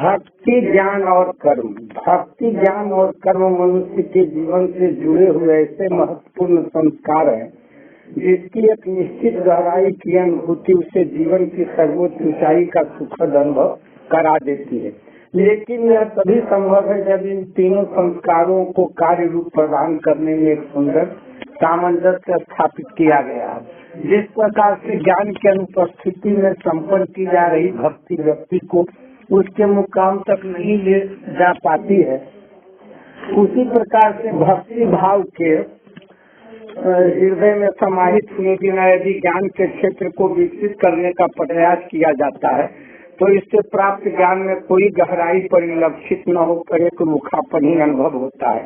भक्ति ज्ञान और कर्म। भक्ति ज्ञान और कर्म मनुष्य के जीवन से जुड़े हुए ऐसे महत्वपूर्ण संस्कार हैं जिसकी एक निश्चित गहराई की अनुभूति उसे जीवन की सर्वोच्च ऊंचाई का सुखद अनुभव करा देती है। लेकिन यह तभी संभव है जब इन तीनों संस्कारों को कार्य रूप प्रदान करने में एक सुंदर सामंजस्य स्थापित किया गया है। जिस प्रकार से ज्ञान की अनुपस्थिति में संपन्न की जा रही भक्ति व्यक्ति को उसके मुकाम तक नहीं ले जा पाती है, उसी प्रकार से भक्ति भाव के हृदय में समाहित हुए बिना यदि ज्ञान के क्षेत्र को विकसित करने का प्रयास किया जाता है तो इससे प्राप्त ज्ञान में कोई गहराई परिलक्षित न होकर एक रूखापन ही अनुभव होता है।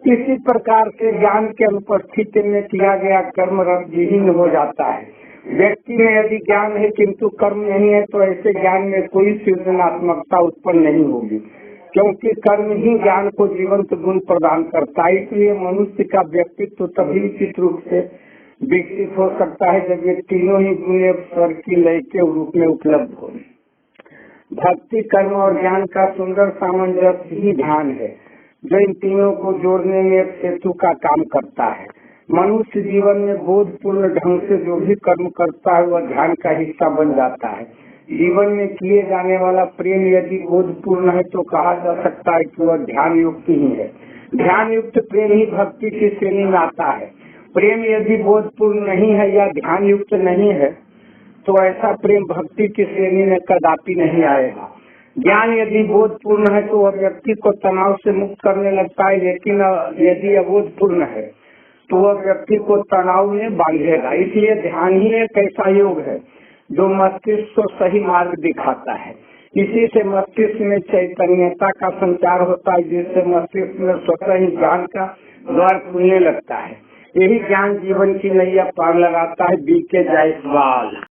इसी प्रकार से ज्ञान के अनुपस्थिति में किया गया कर्म रसविहीन हो जाता है। व्यक्ति में यदि ज्ञान है किंतु कर्म नहीं है तो ऐसे ज्ञान में कोई सृजनात्मकता उत्पन्न नहीं होगी, क्योंकि कर्म ही ज्ञान को जीवंत गुण प्रदान करता है। इसलिए मनुष्य का व्यक्तित्व तभी उचित रूप से विकसित हो सकता है जब ये तीनों ही गुण एक स्वर की लय के रूप में उपलब्ध हो। भक्ति कर्म और ज्ञान का सुंदर सामंजस्य ही ध्यान है जो इन तीनों को जोड़ने में एक सेतु का काम करता है। मनुष्य जीवन में बोधपूर्ण ढंग से जो भी कर्म करता है वह ध्यान का हिस्सा बन जाता है। जीवन में किए जाने वाला प्रेम यदि बोधपूर्ण है तो कहा जा सकता है कि वह ध्यान युक्त ही है। ध्यान युक्त प्रेम ही भक्ति की श्रेणी में आता है। प्रेम यदि बोधपूर्ण नहीं है या ध्यान युक्त नहीं है तो ऐसा प्रेम भक्ति की श्रेणी में कदापि नहीं आएगा। ज्ञान यदि बोधपूर्ण है तो वह व्यक्ति को तनाव से मुक्त करने लगता है, लेकिन यदि अबोधपूर्ण है तो वह व्यक्ति को तनाव में बांधेगा। इसलिए ध्यान ही एक ऐसा योग है जो मस्तिष्क को सही मार्ग दिखाता है। इसी से मस्तिष्क में चैतन्यता का संचार होता है, जिससे मस्तिष्क में स्वतः ही ज्ञान का द्वार खुलने लगता है। यही ज्ञान जीवन की नैया पार लगाता है। बीके जायसवाल।